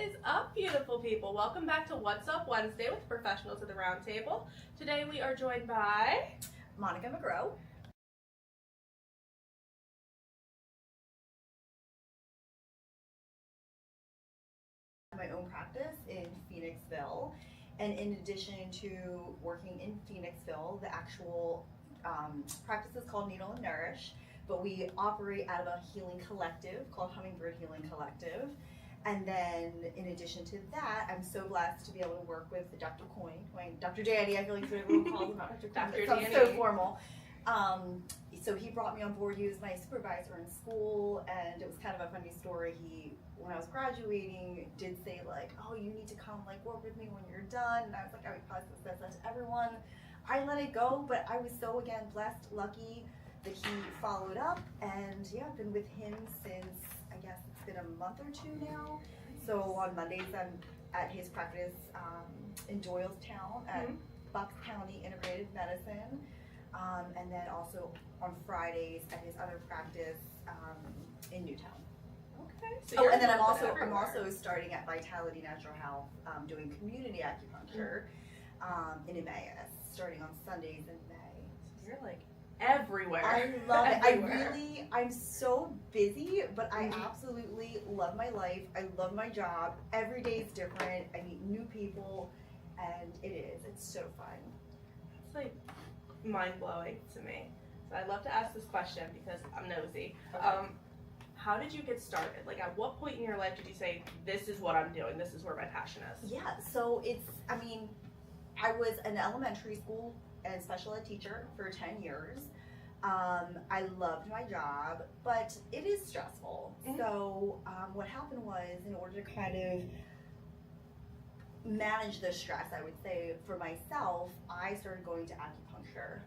is up, beautiful people? Welcome back to What's Up Wednesday with Professionals of the Round Table. Today we are joined by Monica McGrow. My own practice in Phoenixville, and in addition to working in Phoenixville, the actual practice is called Needle and Nourish, but we operate out of a healing collective called Hummingbird Healing Collective. And then in addition to that, I'm so blessed to be able to work with Dr. Coyne, Dr. Danny. I feel like everyone calls him Dr. Coyne. Dr. It sounds Danny. so formal. So he brought me on board. He was my supervisor in school, and it was kind of a funny story. When I was graduating, did say like, "Oh, you need to come like work with me when you're done." And I was like, "I would probably say that to everyone." I let it go, but I was so again blessed, lucky that he followed up, and yeah, I've been with him since I guess it's been a month or two now. So on Mondays I'm at his practice in Doylestown at Bucks County Integrated Medicine. And then also on Fridays at his other practice in Newtown. Okay. So Oh, you're and then I'm involved also everywhere. starting at Vitality Natural Health, doing community acupuncture in Emmaus, starting on Sundays in May. You're like everywhere. I love it. Everywhere. I'm so busy, but I Mhm. absolutely love my life. I love my job. Every day is different. I meet new people, and it's so fun. It's like mind-blowing to me. So I'd love to ask this question because I'm nosy. Okay. How did you get started? Like, at what point in your life did you say, this is what I'm doing, this is where my passion is? Yeah, so I was an elementary school and special ed teacher for 10 years. I loved my job, but it is stressful. Mhm. So what happened was, in order to kind of manage the stress, I would say, for myself, I started going to acupuncture.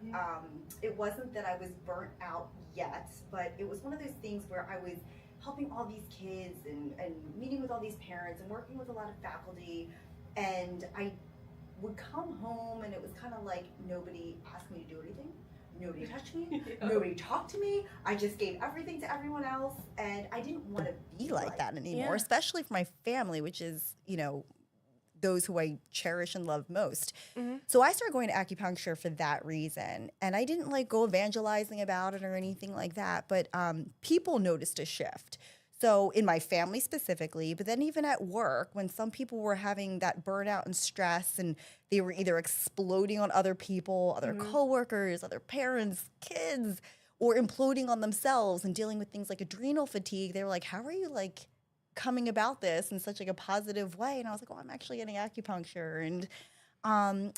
It wasn't that I was burnt out yet, but it was one of those things where I was helping all these kids and meeting with all these parents and working with a lot of faculty, and I would come home and it was kind of like nobody asked me to do anything. Nobody touched me. Yeah. Nobody talked to me. I just gave everything to everyone else, and I didn't want to be like that anymore, Yeah. especially for my family, which is, those who I cherish and love most. Mhm. So I started going to acupuncture for that reason. And I didn't like go evangelizing about it or anything like that, but people noticed a shift. So in my family specifically, but then even at work, when some people were having that burnout and stress and they were either exploding on other people, other coworkers, other parents, kids, or imploding on themselves and dealing with things like adrenal fatigue, they were like, how are you like coming about this in such like a positive way? And I was like, oh, I'm actually getting acupuncture. And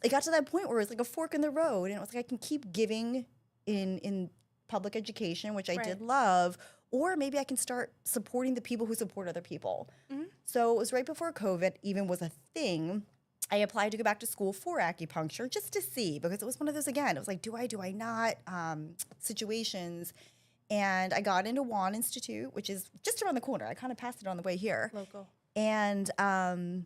it got to that point where it was like a fork in the road, and it was like I can keep giving in public education, which I Right. did love, or maybe I can start supporting the people who support other people. Mhm. So it was right before COVID even was a thing. I applied to go back to school for acupuncture just to see, because it was one of those, again, it was like, do I not situations. And I got into Juan Institute, which is just around the corner. I kind of passed it on the way here. Local. And then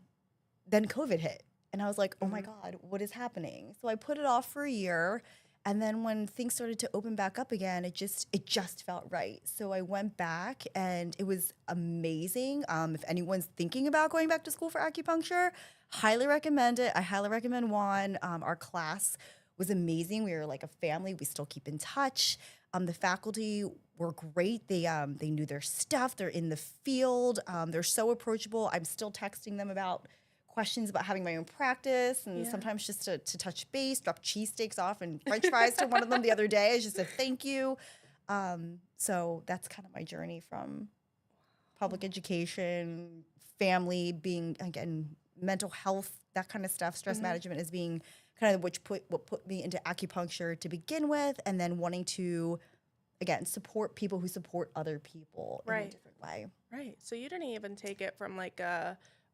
COVID hit. And I was like, oh my God, what is happening? So I put it off for a year. And then when things started to open back up again, it just felt right. So I went back, and it was amazing. If anyone's thinking about going back to school for acupuncture, highly recommend it. I highly recommend Juan. Our class was amazing. We were like a family. We still keep in touch. The faculty were great. They knew their stuff. They're in the field. They're so approachable. I'm still texting them about questions about having my own practice, and Yeah. sometimes just to touch base, drop cheesesteaks off and French fries to one of them the other day as just a thank you. So that's kind of my journey from public education, family, being, again, mental health, that kind of stuff, stress management as being kind of what put me into acupuncture to begin with, and then wanting to, again, support people who support other people in a Right. different way. Right. So you didn't even take it from like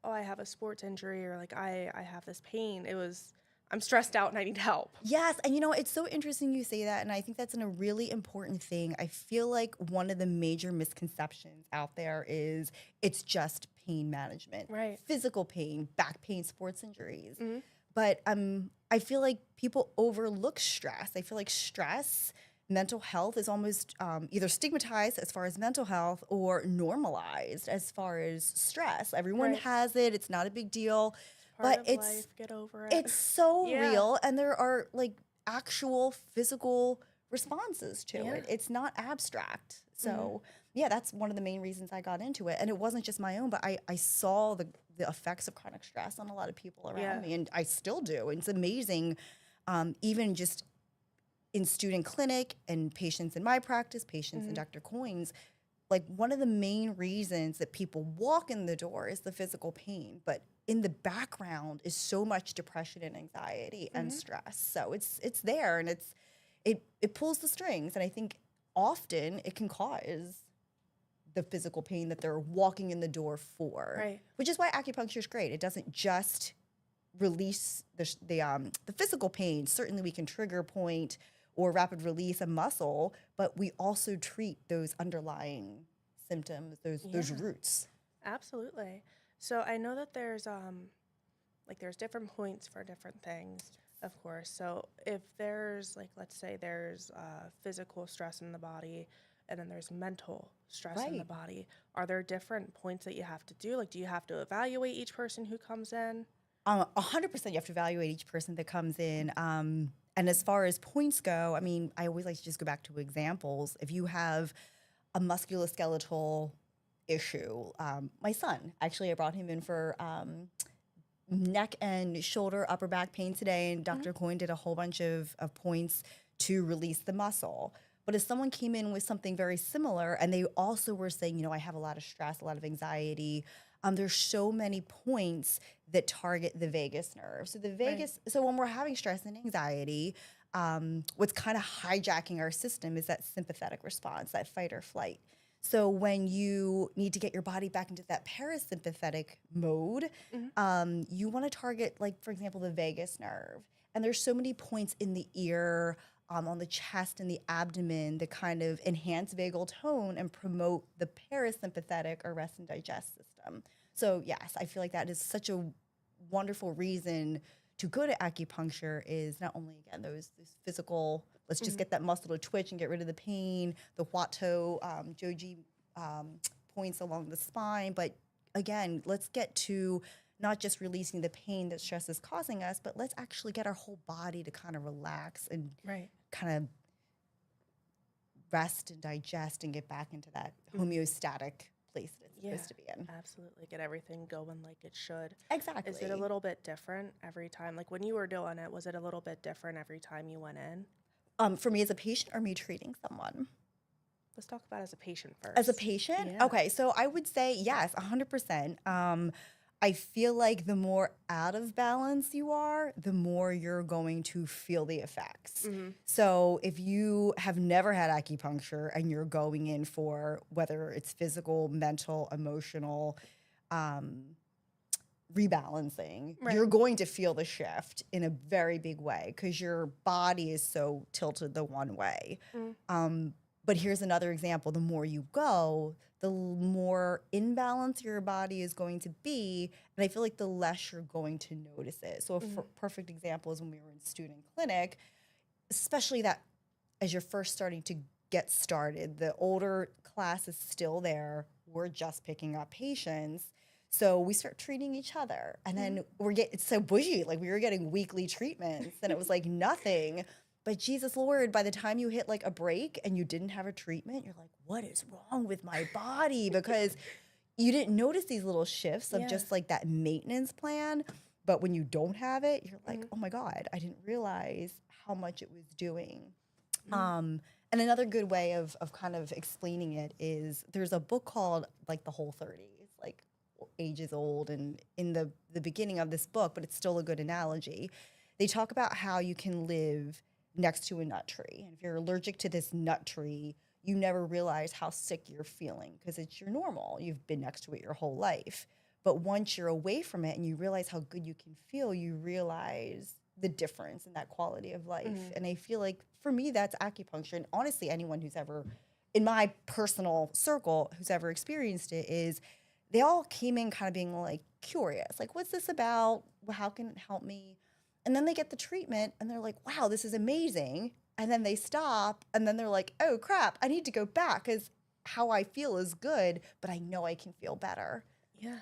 oh, I have a sports injury, or like I have this pain. It was, I'm stressed out and I need help. Yes, and it's so interesting you say that, and I think that's a really important thing. I feel like one of the major misconceptions out there is it's just pain management. Right. Physical pain, back pain, sports injuries. Mhm. But I feel like people overlook stress. I feel like stress mental health is almost either stigmatized as far as mental health or normalized as far as stress. Everyone Right. has it. It's not a big deal, Part but of life. Get over it. it's so Yeah. real, and there are like actual physical responses to Yeah. it. It's not abstract. Mhm. So yeah, that's one of the main reasons I got into it. And it wasn't just my own, but I saw the effects of chronic stress on a lot of people around Yeah. me, and I still do. And it's amazing, even just in student clinic and patients in my practice, patients in Mhm. Dr. Coyne's, like one of the main reasons that people walk in the door is the physical pain, but in the background is so much depression and anxiety and Mhm. stress. So it's there, and it pulls the strings, and I think often it can cause the physical pain that they're walking in the door for, Right. which is why acupuncture is great. It doesn't just release the physical pain. Certainly, we can trigger point or rapid release a muscle, but we also treat those underlying symptoms, those Yeah. roots. Absolutely. So I know that there's like there's different points for different things, of course. So if there's like let's say there's physical stress in the body and then there's mental stress in the Right. body, are there different points that you have to do? Like do you have to evaluate each person who comes in? 100% you have to evaluate each person that comes in. And as far as points go, I mean, I always like to just go back to examples. If you have a musculoskeletal issue, my son, actually, I brought him in for neck and shoulder, upper back pain today, and Mhm. Dr. Coyne did a whole bunch of points to release the muscle. But if someone came in with something very similar and they also were saying, I have a lot of stress, a lot of anxiety, there's so many points that target the vagus nerve. So Right. so when we're having stress and anxiety, what's kind of hijacking our system is that sympathetic response, that fight or flight. So when you need to get your body back into that parasympathetic mode, Mhm. you want to target, like, for example, the vagus nerve. And there's so many points in the ear, on the chest and the abdomen that kind of enhance vagal tone and promote the parasympathetic or rest and digest system. So yes, I feel like that is such a wonderful reason to go to acupuncture is not only again those physical, let's just Mhm. get that muscle to twitch and get rid of the pain, the Huato Joji points along the spine, but again, let's get to not just releasing the pain that stress is causing us, but let's actually get our whole body to kind of relax and Right. kind of rest and digest and get back into that Mhm. homeostatic place that it's Yeah. supposed to be in. Absolutely. Get everything going like it should. Is it a Exactly. little bit different every time? Like when you were doing it, was it a little bit different every time you went in? For me as a patient or me treating someone? Let's talk about as a patient As a first. patient? Yeah. Okay, so I would say yes, 100%. I feel like the more out of balance you are, the more you're going to feel the effects. Mhm. So if you have never had acupuncture and you're going in for whether it's physical, mental, emotional, um, rebalancing, Right. you're going to feel the shift in a very big way because your body is so tilted the one way. Mm. Um, but here's another example. The more you go, the more imbalance your body is going to be. And I feel like the less you're going to notice it. So a Mhm. perfect example is when we were in student clinic, especially that as you're first starting to get started, the older class is still there. We're just picking up patients. So we start treating each other. And Mhm. then it's so bougie. Like we were getting weekly treatments and it was like nothing. But Jesus Lord, by the time you hit like a break and you didn't have a treatment, you're like, what is wrong with my body? Because you didn't notice these little shifts of Yeah. just like that maintenance plan. But when you don't have it, you're like, Mhm. oh my God, I didn't realize how much it was doing. Mhm. And another good way of kind of explaining it is there's a book called like The Whole 30s, like ages old, and in the beginning of this book, but it's still a good analogy. They talk about how you can live next to a nut tree. And if you're allergic to this nut tree, you never realize how sick you're feeling because it's your normal. You've been next to it your whole life. But once you're away from it and you realize how good you can feel, you realize the difference in that quality of life. Mhm. And I feel like for me, that's acupuncture. And honestly, anyone who's ever, in my personal circle, who's ever experienced it, is they all came in kind of being like curious, like, what's this about? How can it help me? And then they get the treatment and they're like, wow, this is amazing. and then they stop, and then they're like, oh crap, I need to go back because how I feel is good, but I know I can feel better. Yeah.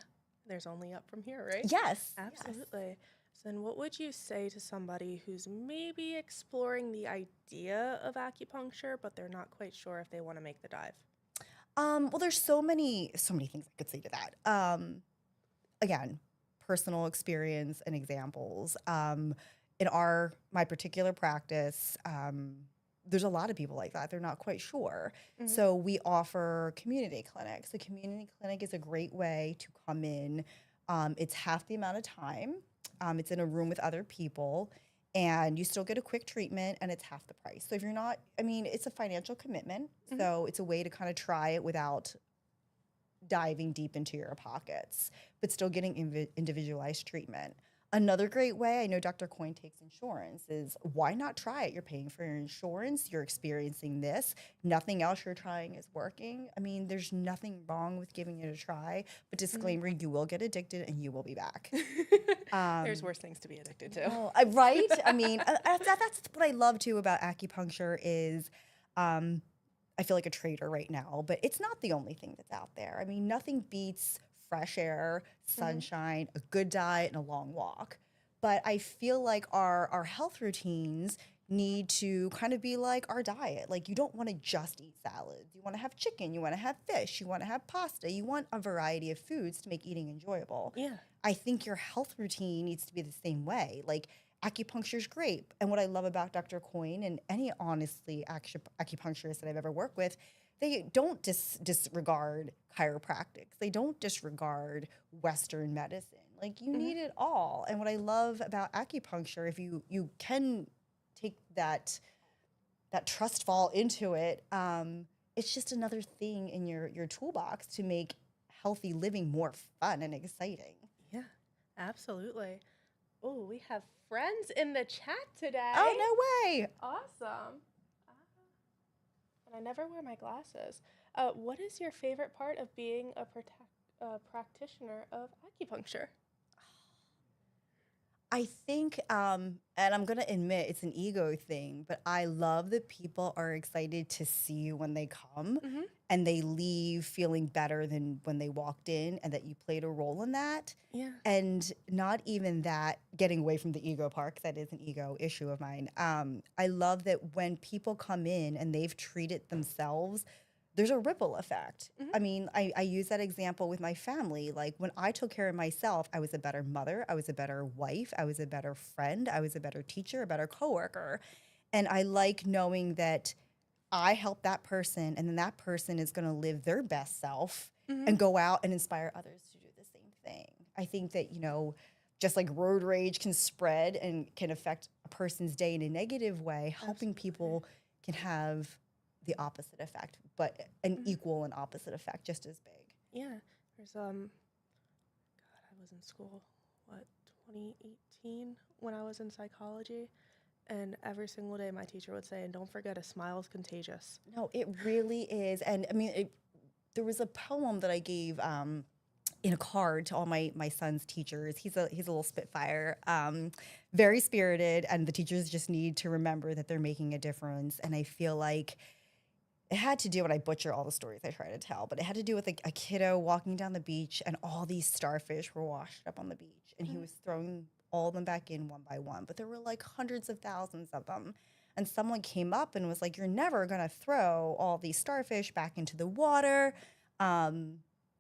There's only up from here, right? Yes. Absolutely. So then what would you say to somebody who's maybe exploring the idea of acupuncture, but they're not quite sure if they want to make the dive? Well, there's so many things I could say to that. Again, personal experience and examples. In my particular practice, there's a lot of people like that. They're not quite sure. Mm-hmm. So we offer community clinics. A community clinic is a great way to come in. It's half the amount of time. It's in a room with other people, and you still get a quick treatment, and it's half the price. So if you're not, I mean, it's a financial commitment. Mhm. So it's a way to kind of try it without diving deep into your pockets, but still getting individualized treatment. Another great way, I know Dr. Coyne takes insurance, is why not try it? You're paying for your insurance, you're experiencing this, nothing else you're trying is working. I mean, there's nothing wrong with giving it a try, but disclaimer, you will get addicted and you will be back. There's worse things to be addicted to. Oh, right? I mean, that's what I love too about acupuncture is I feel like a traitor right now, but it's not the only thing that's out there. I mean, nothing beats fresh air, sunshine, a good diet, and a long walk. But I feel like our health routines need to kind of be like our diet. Like, you don't want to just eat salads. You want to have chicken, you want to have fish, you want to have pasta. You want a variety of foods to make eating enjoyable. Yeah. I think your health routine needs to be the same way. Like, acupuncture is great. And what I love about Dr. Coyne and any honestly acupuncturist that I've ever worked with, they don't disregard chiropractics. They don't disregard Western medicine. Like, you need it all. And what I love about acupuncture, if you can take that trust fall into it, it's just another thing in your toolbox to make healthy living more fun and exciting. Yeah, absolutely. Oh, we have friends in the chat today. Oh, no way. Awesome. And I never wear my glasses. What is your favorite part of being a practitioner of acupuncture? I think, and I'm going to admit it's an ego thing, but I love that people are excited to see you when they come and they leave feeling better than when they walked in, and that you played a role in that. Yeah. And not even that, getting away from the ego part, 'cause that is an ego issue of mine. I love that when people come in and they've treated themselves, there's a ripple effect. I mean, I use that example with my family. Like, when I took care of myself, I was a better mother, I was a better wife, I was a better friend, I was a better teacher, a better coworker. And I like knowing that I helped that person, and then that person is going to live their best self and go out and inspire others to do the same thing. I think that, just like road rage can spread and can affect a person's day in a negative way, helping people can have the opposite effect, but an equal and opposite effect, just as big. Yeah. There's God, I was in school, 2018 when I was in psychology, and every single day my teacher would say, "And don't forget, a smile is contagious." No, it really is. And I mean, there was a poem that I gave in a card to all my son's teachers. He's a little spitfire, very spirited, and the teachers just need to remember that they're making a difference. And I feel like it had to do, and I butcher all the stories I try to tell, but it had to do with a kiddo walking down the beach, and all these starfish were washed up on the beach, and he was throwing all of them back in one by one, but there were like hundreds of thousands of them. And someone came up and was like, "You're never going to throw all these starfish back into the water.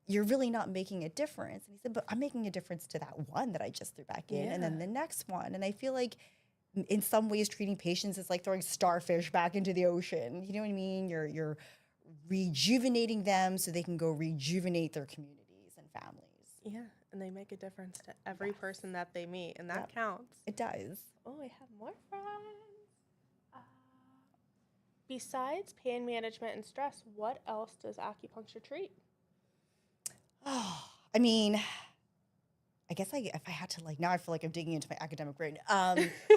You're really not making a difference." And he said, "But I'm making a difference to that one that I just threw back in, and then the next one." And I feel like in some ways treating patients is like throwing starfish back into the ocean. You know what I mean? You're rejuvenating them so they can go rejuvenate their communities and families. Yeah, and they make a difference to every person that they meet, and that counts. It does. Oh, I have more friends. Besides pain management and stress, what else does acupuncture treat? Oh, I mean, I guess if I had to, now I feel like I'm digging into my academic brain.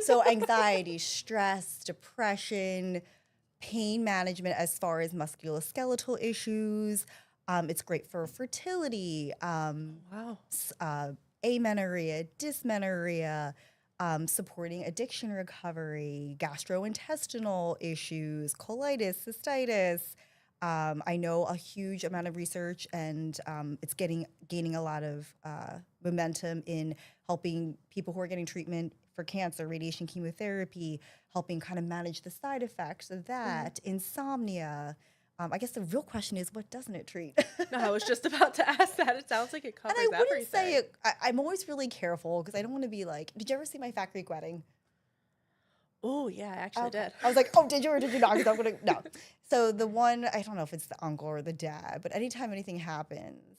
So anxiety, stress, depression, pain management as far as musculoskeletal issues. It's great for fertility, Wow. amenorrhea, dysmenorrhea, supporting addiction recovery, gastrointestinal issues, colitis, cystitis. I know a huge amount of research, and it's gaining a lot of momentum in helping people who are getting treatment for cancer, radiation chemotherapy, helping kind of manage the side effects of that, insomnia. I guess the real question is, what doesn't it treat? No, I was just about to ask that. It sounds like it And covers I wouldn't everything. say it. I'm always really careful because I don't want to be like, did you ever see my Fat Creek Wedding? Oh, yeah, I actually Okay. did. I was like, oh, did you or did you not? 'Cause I'm gonna no. So the one, I don't know if it's the uncle or the dad, but anytime anything happens,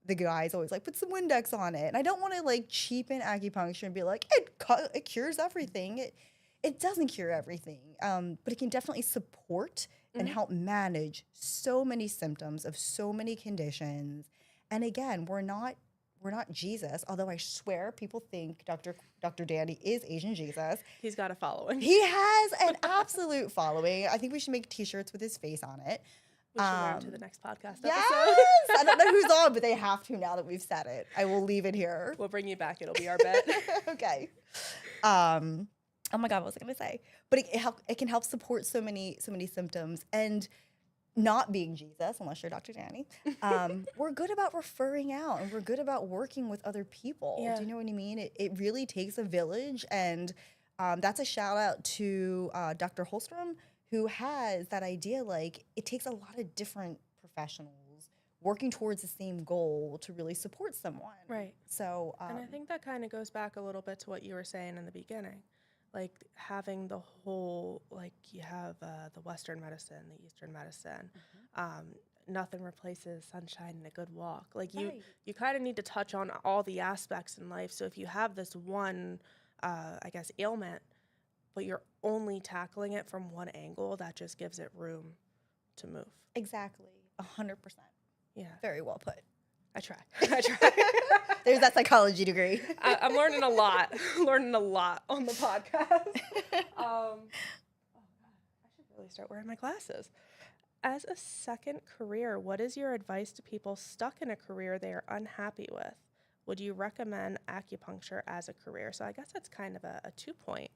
the guy's always like, put some Windex on it. And I don't want to like cheapen acupuncture and be like, it cures everything. It doesn't cure everything, but it can definitely support and help manage so many symptoms of so many conditions. And again, we're not Jesus, although I swear people think Dr. Danny is Asian Jesus. He's got a following. He has an absolute following. I think we should make T-shirts with his face on it. We should wear him to the next podcast Yes, episode. I don't know who's on, but they have to now that we've said it. I will leave it here. We'll bring you back. It'll be our bet. Okay. Oh my God, what was I going to say? But it can help support so many symptoms. And not being Jesus, unless you're Dr. Danny, we're good about referring out, and we're good about working with other people. Yeah. Do you know what I mean? It really takes a village, and that's a shout out to Dr. Holstrom, who has that idea, like, it takes a lot of different professionals working towards the same goal to really support someone. Right. So, And I think that kind of goes back a little bit to what you were saying in the beginning. Like having the whole, like you have the Western medicine, the Eastern medicine. Nothing replaces sunshine and a good walk. Like you kind of need to touch on all the aspects in life. So if you have this one, I guess, ailment, but you're only tackling it from one angle, that just gives it room to move. exactly, 100%. Yeah, Very well put. I try. I try. There's that psychology degree. I'm learning a lot. Learning a lot on the podcast. Oh God, I should really start wearing my glasses. As a second career, what is your advice to people stuck in a career they are unhappy with? Would you recommend acupuncture as a career? So I guess that's kind of a 2-point.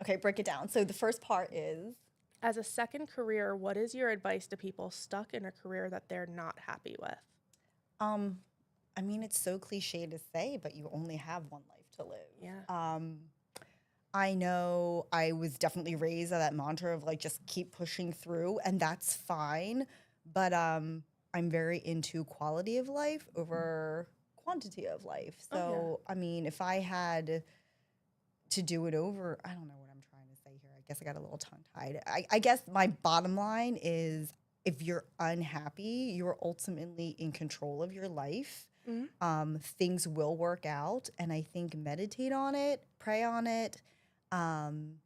Okay, break it down. So the first part is, As a second career, what is your advice to people stuck in a career that they're not happy with? I mean, it's so cliche to say, but you only have one life to live. Yeah. I know I was definitely raised on that mantra of like just keep pushing through, and that's fine. But I'm very into quality of life over quantity of life. Oh, yeah. So I mean, if I had to do it over, I don't know what I'm trying to say here. I guess I got a little tongue tied. I guess my bottom line is, if you're unhappy, you're ultimately in control of your life. Things will work out, and I think meditate on it, pray on it, and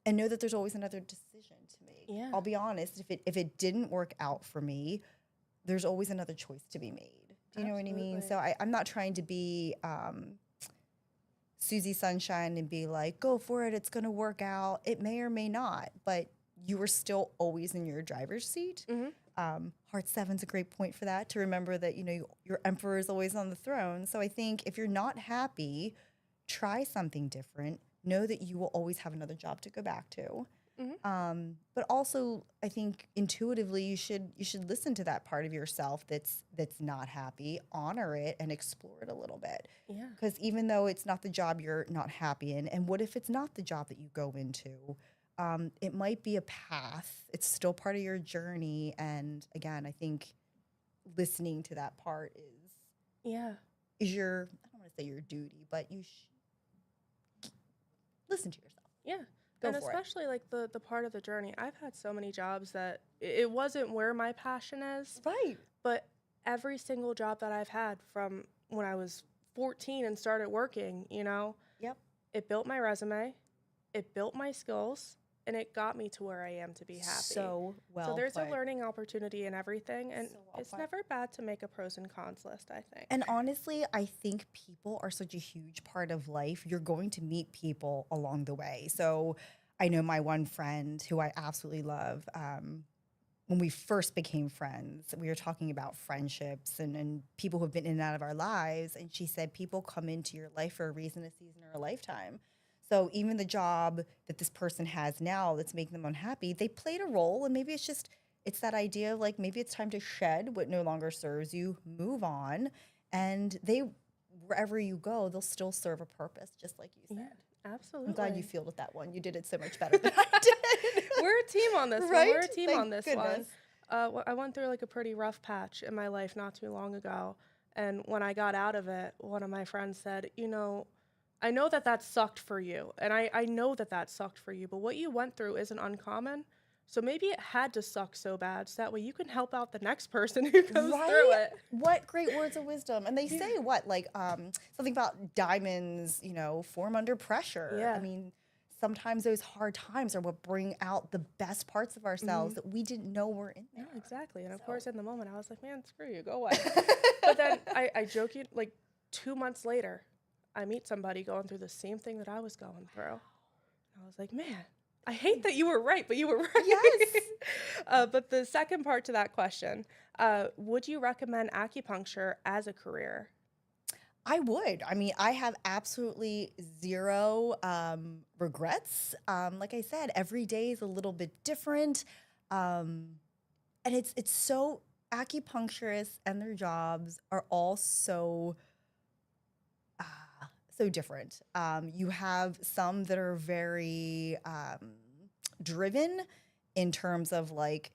know that there's always another decision to make. Yeah. I'll be honest, if it didn't work out for me, there's always another choice to be made. Do you know what I mean? Absolutely. So I'm not trying to be Susie Sunshine and be like, go for it, it's gonna work out. It may or may not, but you are still always in your driver's seat. Heart 7's a great point for that, to remember that, you know, your emperor is always on the throne. So I think if you're not happy, try something different. Know that you will always have another job to go back to. But also, I think intuitively you should listen to that part of yourself that's not happy, honor it, and explore it a little bit. Yeah. Because even though it's not the job you're not happy in, and what if it's not the job that you go into? It might be a path. It's still part of your journey. And again, I think listening to that part Yeah. is your, I don't want to say your duty, but you listen to yourself. Yeah. Go And for it. especially like the part of the journey. I've had so many jobs that it wasn't where my passion is, Right. but every single job that I've had from when I was 14 and started working, you know, Yep. it built my resume, it built my skills, and it got me to where I am to be happy. So well So there's put. a learning opportunity in everything, and So well it's put. never bad to make a pros and cons list, I think. And honestly, I think people are such a huge part of life. You're going to meet people along the way. So I know my one friend who I absolutely love, when we first became friends, we were talking about friendships and people who've been in and out of our lives. And she said, people come into your life for a reason, a season, or a lifetime. So even the job that this person has now that's making them unhappy, they played a role. And maybe it's that idea of like, maybe it's time to shed what no longer serves you, move on. And wherever you go, they'll still serve a purpose, just like you said. Yeah, I'm glad you absolutely. fielded that one. You did it so much better than I did. We're a team on this one. Right? We're a team Thank on this goodness. one. I went through like a pretty rough patch in my life not too long ago. And when I got out of it, one of my friends said, I know that sucked for you. And I know that sucked for you. But what you went through isn't uncommon. So maybe it had to suck so bad so that way you can help out the next person who goes through it. What great words of wisdom. And they say what, like something about diamonds, form under pressure. Yeah. I mean, sometimes those hard times are what bring out the best parts of ourselves that we didn't know were in there. Yeah, exactly. And of course, in the moment, I was like, man, screw you, go away. But then I joke you, like 2 months later, I meet somebody going through the same thing that I was going through. And I was like, man, I hate that you were right, but you were right. Yes. But the second part to that question, would you recommend acupuncture as a career? I would. I mean, I have absolutely zero regrets. Like I said, every day is a little bit different. And it's so acupuncturists and their jobs are all so so different. You have some that are very driven in terms of like,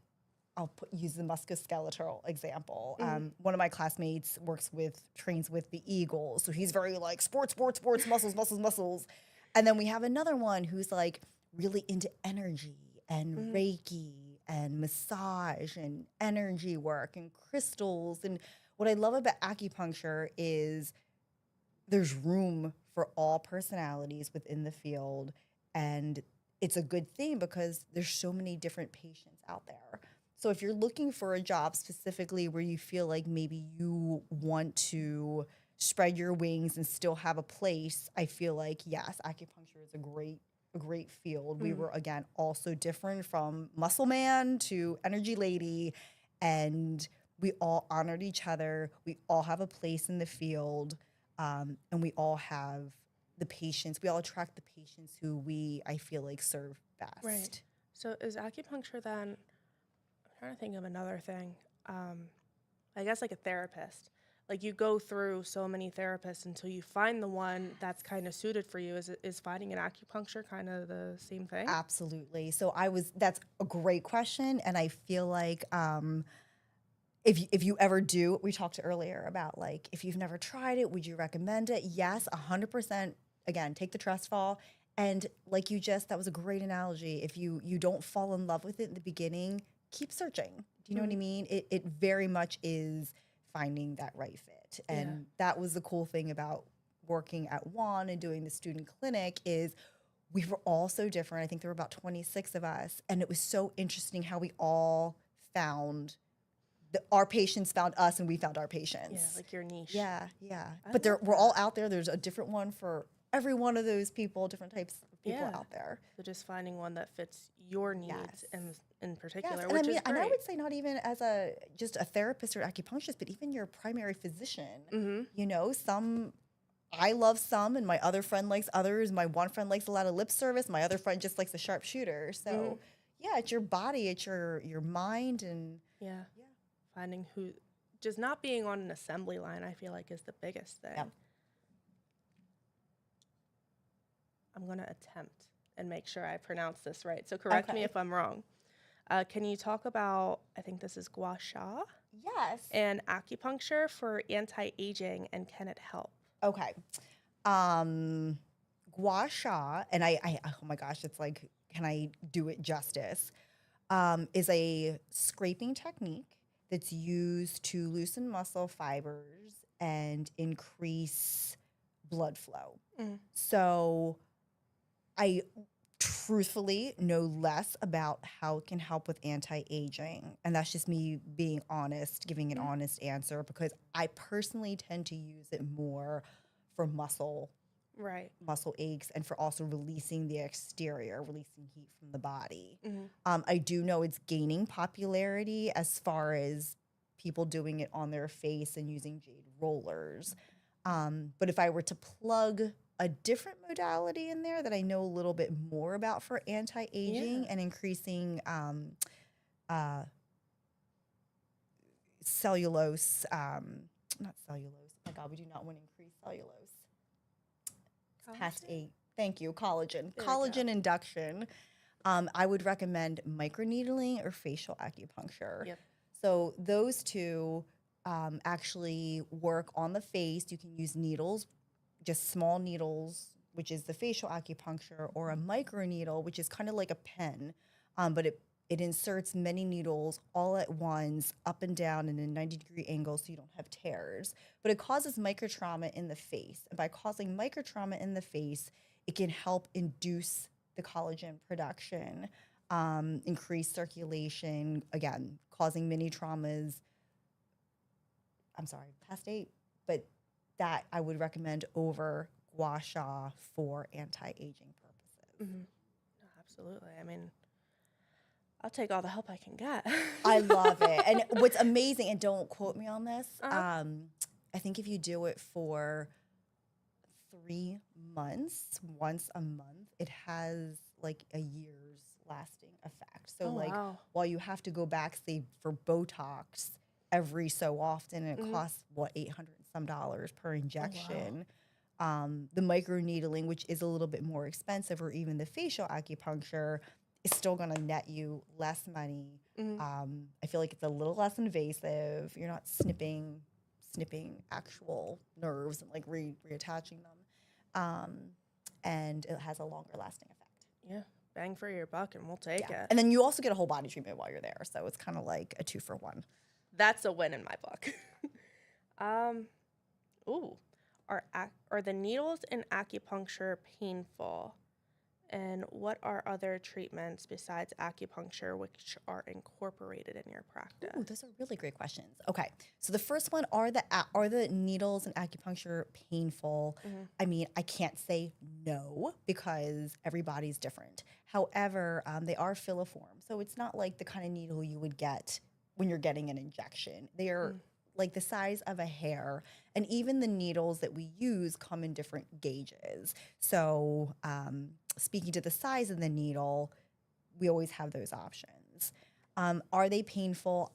use the musculoskeletal example. One of my classmates trains with the Eagles. So he's very like sports, muscles, muscles, muscles. And then we have another one who's like really into energy and Reiki and massage and energy work and crystals. And what I love about acupuncture is there's room for all personalities within the field. And it's a good thing because there's so many different patients out there. So if you're looking for a job specifically where you feel like maybe you want to spread your wings and still have a place, I feel like, yes, acupuncture is a great field. We were, again, also different from muscle man to energy lady, and we all honored each other. We all have a place in the field, and we all have the patients. We all attract the patients who I feel like, serve best. Right. So is acupuncture then, I'm trying to think of another thing, I guess like a therapist. Like you go through so many therapists until you find the one that's kind of suited for you. Is finding an acupuncture kind of the same thing? Absolutely. So that's a great question. And I feel like if you ever do, we talked earlier about like, if you've never tried it, would you recommend it? Yes, 100%. Again, take the trust fall. And like that was a great analogy. If you don't fall in love with it in the beginning, keep searching. Do you know what I mean? It very much is finding that right fit. And that was the cool thing about working at WAN and doing the student clinic is we were all so different. I think there were about 26 of us. And it was so interesting how we all found our patients found us and we found our patients. Yeah, like your niche. Yeah. But we're all out there. There's a different one for every one of those people, different types of people out there. So just finding one that fits your needs in particular, Yes. which is great. And I would say not even as just a therapist or acupuncturist, but even your primary physician. I love some and my other friend likes others. My one friend likes a lot of lip service. My other friend just likes a sharpshooter. So it's your body, it's your mind, and finding just not being on an assembly line, I feel like is the biggest thing. Yep. I'm going to attempt and make sure I pronounce this right. So correct me if I'm wrong. Can you talk about, I think this is gua sha? Yes. And acupuncture for anti-aging, and can it help? Okay. Gua sha, and I oh my gosh, it's like, can I do it justice? Is a scraping technique that's used to loosen muscle fibers and increase blood flow. So I truthfully know less about how it can help with anti-aging. And that's just me being honest, giving an honest answer, because I personally tend to use it more for muscle Right. muscle aches and for also releasing the exterior, releasing heat from the body. Mm-hmm. I do know it's gaining popularity as far as people doing it on their face and using jade rollers. But if I were to plug a different modality in there that I know a little bit more about for anti-aging Yeah. and increasing uh, cellulose, not cellulose. Oh my God, we do not want to increase cellulose. Past Collagen? 8. Thank you. Collagen. There we go. Collagen induction. I would recommend microneedling or facial acupuncture. Yep. So those two actually work on the face. You can use needles, just small needles, which is the facial acupuncture, or a microneedle, which is kind of like a pen, but it inserts many needles all at once, up and down in a 90-degree angle so you don't have tears. But it causes microtrauma in the face. And by causing microtrauma in the face, it can help induce the collagen production, increase circulation, again, causing mini traumas. I'm sorry, past 8, but that I would recommend over gua sha for anti-aging purposes. Mm-hmm. No, absolutely. I mean, I'll take all the help I can get. I love it. And what's amazing, and don't quote me on this, Uh-huh. I think if you do it for 3 months, once a month, it has like a year's lasting effect. So Oh, like wow. while you have to go back, say for Botox every so often, and it Mhm. costs what, $800 and some dollars per injection. The microneedling, which is a little bit more expensive, or even the facial acupuncture, is still going to net you less money. Mhm. I feel like it's a little less invasive. You're not snipping actual nerves and like reattaching them. And it has a longer lasting effect. Yeah. Bang for your buck, and we'll take Yeah. it. And then you also get a whole body treatment while you're there. So it's kind of like a 2-for-1. That's a win in my book. um, ooh, are the needles in acupuncture painful? And what are other treatments besides acupuncture which are incorporated in your practice? Ooh, those are really great questions. Okay, so the first one, are the needles and acupuncture painful? Mhm. I mean, I can't say no because everybody's different. However, they are filiform, so it's not like the kind of needle you would get when you're getting an injection. They are like the size of a hair, and even the needles that we use come in different gauges. So, speaking to the size of the needle, we always have those options. Are they painful?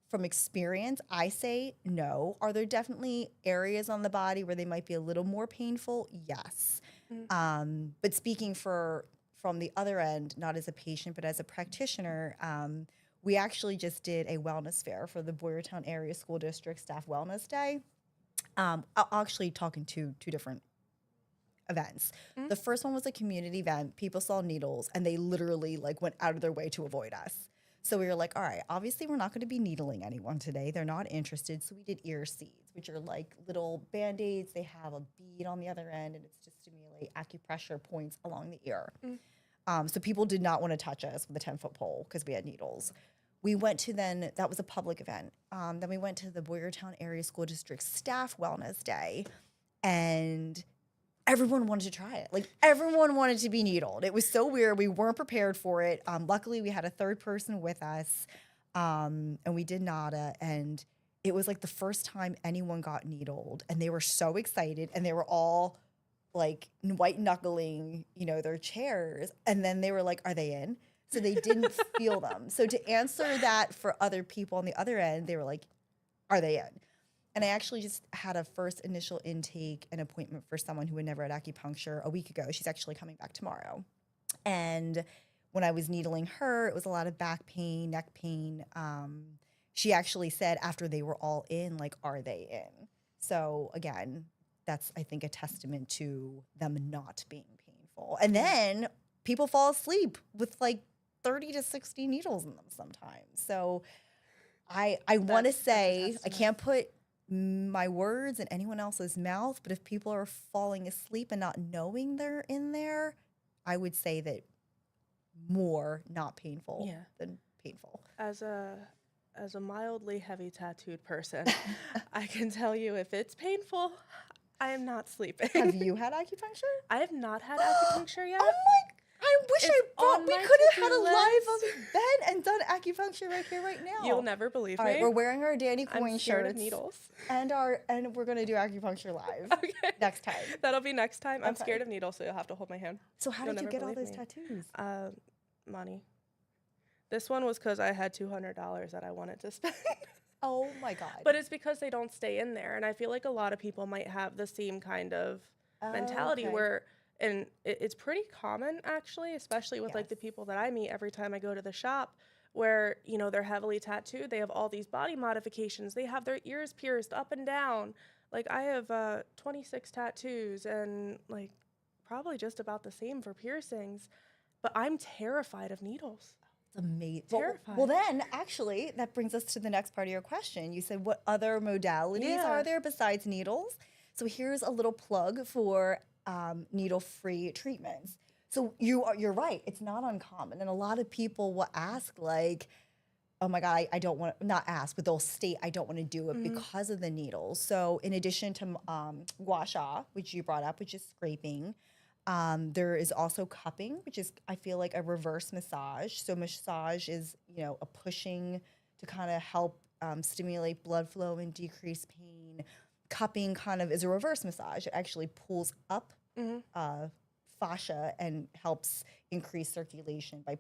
From experience, I say no. Are there definitely areas on the body where they might be a little more painful? Yes. But speaking from the other end, not as a patient, but as a practitioner, we actually just did a wellness fair for the Boyertown Area School District Staff Wellness Day. I'll actually talking to 2 different events. Mhm. The first one was a community event. People saw needles and they literally like went out of their way to avoid us. So we were like, all right, obviously we're not going to be needling anyone today. They're not interested. So we did ear seeds, which are like little Band-Aids. They have a bead on the other end and it's to stimulate acupressure points along the ear. So people did not want to touch us with a 10-foot pole because we had needles. We went to that was a public event. Then we went to the Boyertown Area School District Staff Wellness Day, and everyone wanted to try it. Like everyone wanted to be needled. It was so weird. We weren't prepared for it. Luckily, we had a third person with us, and we did NADA, and it was like the first time anyone got needled, and they were so excited, and they were all like white knuckling, their chairs, and then they were like, "Are they in?" So they didn't feel them. So to answer that for other people on the other end, they were like, "Are they in?" And I actually just had a first initial intake and appointment for someone who had never had acupuncture a week ago. She's actually coming back tomorrow. And when I was needling her, it was a lot of back pain, neck pain. She actually said after they were all in, like, "Are they in?" So again, that's, I think, a testament to them not being painful. And then people fall asleep with like 30 to 60 needles in them sometimes. So I want to That's a say, I testament. can't put my words in anyone else's mouth, but if people are falling asleep and not knowing they're in there, I would say that more not painful Yeah. than painful. As a mildly heavy tattooed person, I can tell you if it's painful, I am not sleeping. Have you had acupuncture? I have not had acupuncture yet. Oh my! I wish It's I brought. on We my could have had a to-do live list. event and done acupuncture right here, right now. You'll never believe All me. right, we're wearing our Danny I'm Coin scared shirts of needles. and we're gonna do acupuncture live Okay. next time. That'll be next time. I'm Okay. scared of needles, so you'll have to hold my hand. So how You'll did you never get all believe those me. tattoos? Money. This one was because I had $200 that I wanted to spend. Oh my God! But it's because they don't stay in there. And I feel like a lot of people might have the same kind of mentality Okay. where, and it's pretty common actually, especially with like the Yes. people that I meet every time I go to the shop, where, you know, they're heavily tattooed. They have all these body modifications. They have their ears pierced up and down. Like I have 26 tattoos and like probably just about the same for piercings. But I'm terrified of needles. It's amazing. Terrified. Well, then, actually, that brings us to the next part of your question. You said, what other modalities Yeah. are there besides needles? So here's a little plug for needle-free treatments. So you're right. It's not uncommon, and a lot of people will ask, like, "Oh my God, I don't want to," not ask, but they'll state, "I don't want to do it because of the needles." So in addition to gua sha, which you brought up, which is scraping. There is also cupping, which is, I feel like, a reverse massage. So massage is, you know, a pushing to kind of help stimulate blood flow and decrease pain. Cupping kind of is a reverse massage. It actually pulls up fascia and helps increase circulation by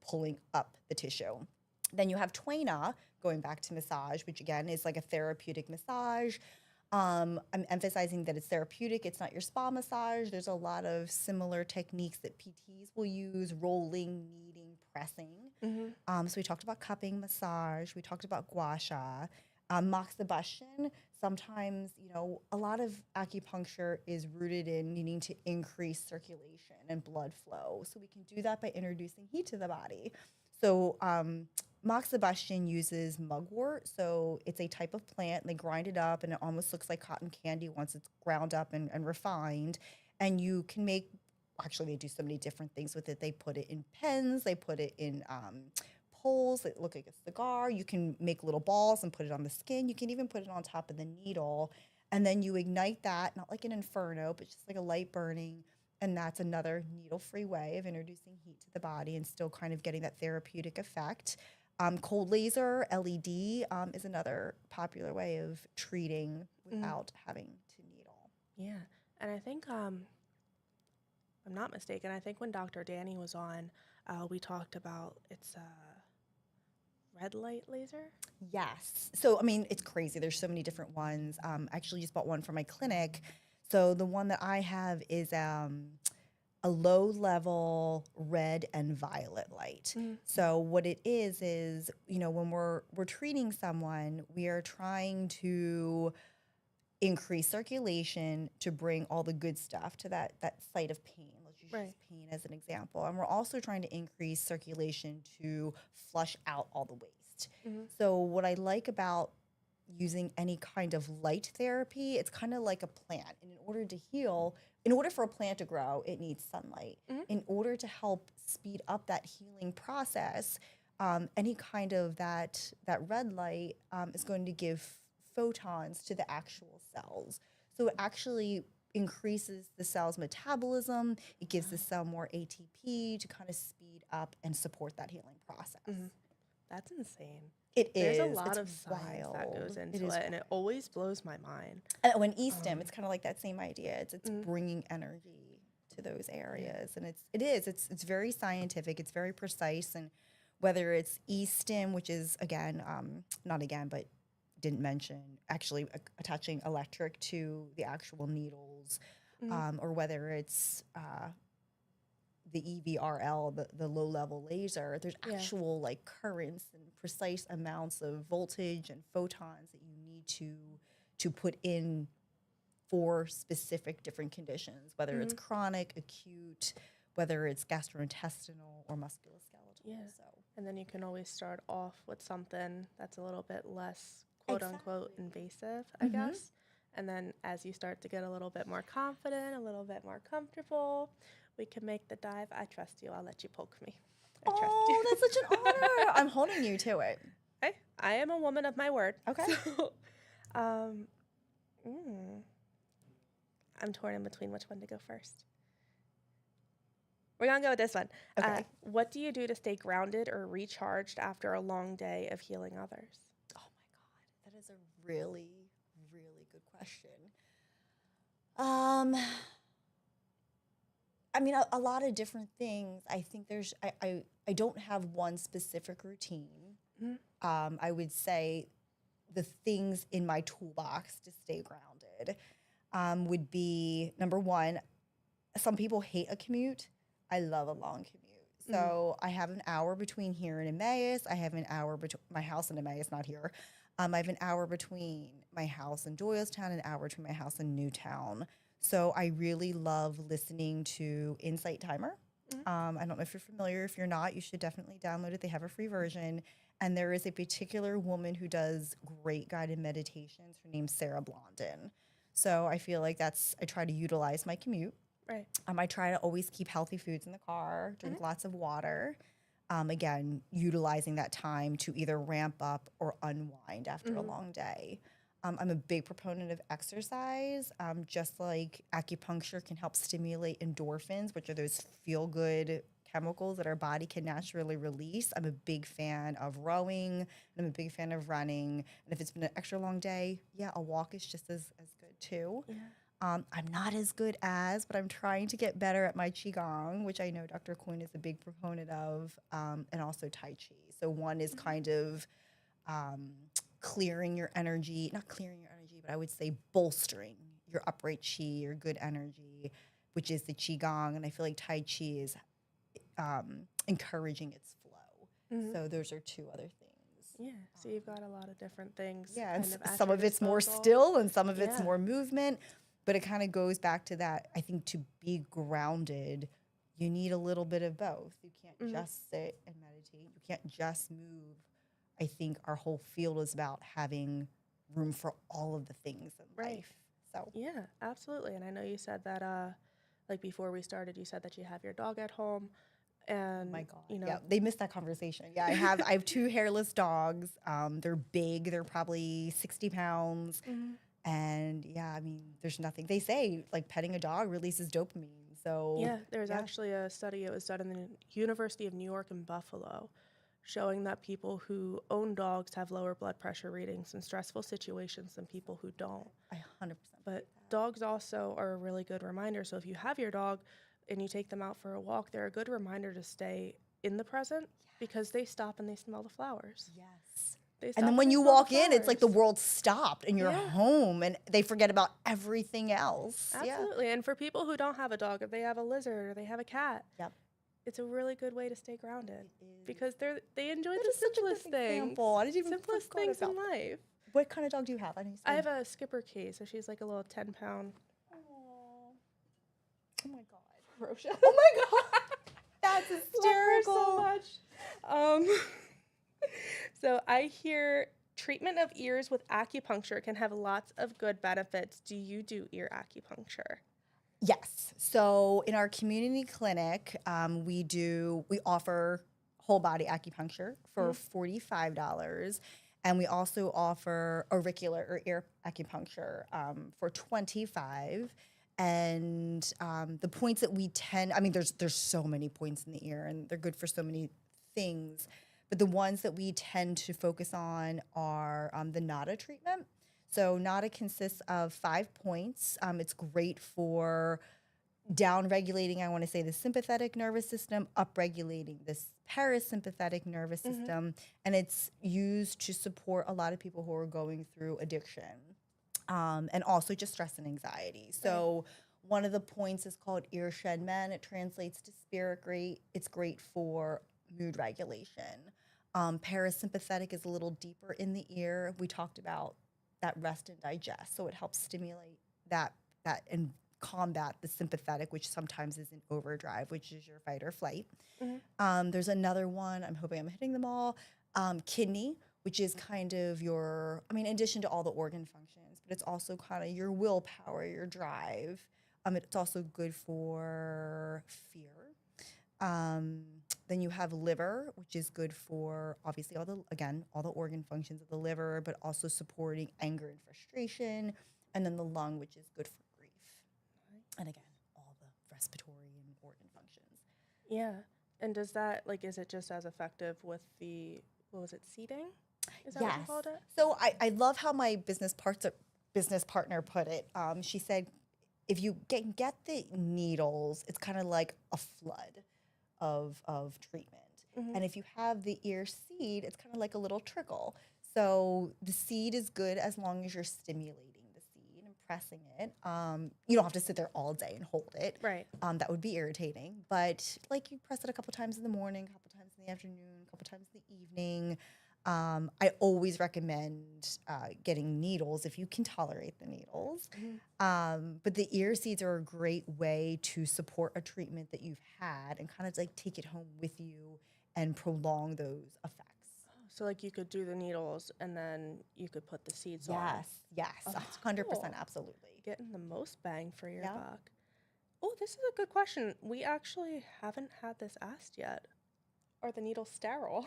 pulling up the tissue. Then you have Tuina, going back to massage, which again is like a therapeutic massage. I'm emphasizing that it's therapeutic. It's not your spa massage. There's a lot of similar techniques that PTs will use: rolling, kneading, pressing. So we talked about cupping, massage. We talked about gua sha, moxibustion. Sometimes, you know, a lot of acupuncture is rooted in needing to increase circulation and blood flow. So we can do that by introducing heat to the body. So moxibustion uses mugwort. So it's a type of plant, and they grind it up, and it almost looks like cotton candy once it's ground up and refined. And you can make, actually, they do so many different things with it. They put it in pens, they put it in poles that look like a cigar. You can make little balls and put it on the skin. You can even put it on top of the needle. And then you ignite that, not like an inferno, but just like a light burning. And that's another needle-free way of introducing heat to the body and still kind of getting that therapeutic effect. Cold laser, LED, is another popular way of treating without having to needle. Yeah. And I think, I'm not mistaken, I think when Dr. Danny was on, we talked about it's red light laser. Yes. So, I mean, it's crazy. There's so many different ones. I actually just bought one for my clinic. So the one that I have is a low-level red and violet light. So what it is, you know, when we're treating someone, we are trying to increase circulation to bring all the good stuff to that site of pain. Let's just use pain as an example. And we're also trying to increase circulation to flush out all the waste. So what I like about using any kind of light therapy, it's kind of like a plant. And in order to heal, in order for a plant to grow, it needs sunlight. In order to help speed up that healing process, any kind of that red light is going to give photons to the actual cells. So it actually increases the cell's metabolism. It gives the cell more ATP to kind of speed up and support that healing process. That's insane. It There's is. a lot It's of science that wild. goes into is it, and it always blows my mind. And when E-stim, it's kind of like that same idea. It's bringing energy to those areas, and it's very scientific. It's very precise, and whether it's E-stim, which is but didn't mention actually attaching electric to the actual needles, or whether it's the EVRL, the low level laser, there's actual like currents and precise amounts of voltage and photons that you need to put in for specific different conditions, whether it's chronic, acute, whether it's gastrointestinal or musculoskeletal. Yeah. So. And then you can always start off with something that's a little bit less quote unquote invasive, I guess. And then as you start to get a little bit more confident, a little bit more comfortable, we can make the dive. I trust you. I'll let you poke me. I trust you. That's such an honor. I'm holding you to it. I am a woman of my word. Okay. So, I'm torn in between which one to go first. We're going to go with this one. Okay. What do you do to stay grounded or recharged after a long day of healing others? Oh my God, that is a really, really good question. Um, I mean, a lot of different things. I think I don't have one specific routine. Mhm. I would say the things in my toolbox to stay grounded would be number one, some people hate a commute. I love a long commute. So I have an hour between here and Emmaus. I have an hour between my house and Emmaus, not here. I have an hour between my house and Doylestown, an hour between my house and Newtown. So I really love listening to Insight Timer. I don't know if you're familiar. If you're not, you should definitely download it. They have a free version. And there is a particular woman who does great guided meditations. Her name's Sarah Blondin. So I feel like I try to utilize my commute. Right. I try to always keep healthy foods in the car, drink lots of water. Again, utilizing that time to either ramp up or unwind after a long day. I'm a big proponent of exercise. Just like acupuncture can help stimulate endorphins, which are those feel-good chemicals that our body can naturally release. I'm a big fan of rowing, and I'm a big fan of running. And if it's been an extra long day, yeah, a walk is just as good too. Yeah. I'm not as good as, but I'm trying to get better at my Qigong, which I know Dr. Coyne is a big proponent of, and also Tai Chi. So one is kind of clearing your energy, not clearing your energy, but I would say bolstering your upright Qi, your good energy, which is the Qigong. And I feel like Tai Chi is encouraging its flow. So those are two other things. Yeah. So you've got a lot of different things. Yeah, and kind of at some your of it's more disposal. still and some of it's Yeah. more movement. But it kind of goes back to that. I think to be grounded, you need a little bit of both. You can't just sit and meditate. You can't just move. I think our whole field is about having room for all of the things in Right. life. So Yeah, absolutely. And I know you said that, like before we started, you said that you have your dog at home, and my God, you know, yeah, they missed that conversation. Yeah, I have two hairless dogs. They're big. They're probably 60 pounds. And yeah, I mean, there's nothing. They say like petting a dog releases dopamine. So yeah, there's actually a study. It was done in the University of New York in Buffalo, showing that people who own dogs have lower blood pressure readings in stressful situations than people who don't. I 100%. But dogs also are a really good reminder. So if you have your dog and you take them out for a walk, they're a good reminder to stay in the present because they stop and they smell the flowers. Yes. They stop And then when they you smell the walk in, it's like the flowers. world stopped and you're Yeah. home and they forget about everything else. Absolutely. And for people who don't have a dog, if they have a lizard or they have a cat, Yep. it's a really good way to stay grounded is. because they enjoy That the is such a good simplest things. example. I didn't even Simplest forgot things in about life. What kind of dog do you have? I know you I said- have a Skipper Key, so she's like a little 10-pound. Aw. Oh my God. Ferocious. Oh my God. That's Love her hysterical. so much. So I hear treatment of ears with acupuncture can have lots of good benefits. Do you do ear acupuncture? Yes. So in our community clinic, we offer whole body acupuncture for $45. And we also offer auricular or ear acupuncture for $25. And the points that there's so many points in the ear and they're good for so many things. But the ones that we tend to focus on are the NADA treatment. So NADA consists of 5 points. It's great for down regulating, I want to say, the sympathetic nervous system, up regulating this parasympathetic nervous system. And it's used to support a lot of people who are going through addiction and also just stress and anxiety. So one of the points is called Ear Shed Men. It translates to spirit great. It's great for mood regulation. Parasympathetic is a little deeper in the ear. We talked about that rest and digest. So it helps stimulate that and combat the sympathetic, which sometimes is in overdrive, which is your fight or flight. There's another one, I'm hoping I'm hitting them all, kidney, which is kind of in addition to all the organ functions, but it's also kind of your willpower, your drive. It's also good for fear. Then you have liver, which is good for obviously all the organ functions of the liver, but also supporting anger and frustration. And then the lung, which is good for grief. And again, all the respiratory and organ functions. Yeah. And does that, like, is it just as effective with the, what was it, seeding? Is that what you Yes. called it? So I love how my business partner put it. She said, if you get the needles, it's kind of like a flood of treatment. Mhm. And if you have the ear seed, it's kind of like a little trickle. So the seed is good as long as you're stimulating the seed and pressing it. You don't have to sit there all day and hold it. Right. That would be irritating. But like you press it a couple times in the morning, a couple times in the afternoon, a couple times in the evening. I always recommend getting needles if you can tolerate the needles. But the ear seeds are a great way to support a treatment that you've had and kind of like take it home with you and prolong those effects. So, like, you could do the needles and then you could put the seeds on. Yes, Oh, that's 100%, cool. absolutely. Getting the most bang for your Yeah. buck. Oh, this is a good question. We actually haven't had this asked yet. Are the needles sterile?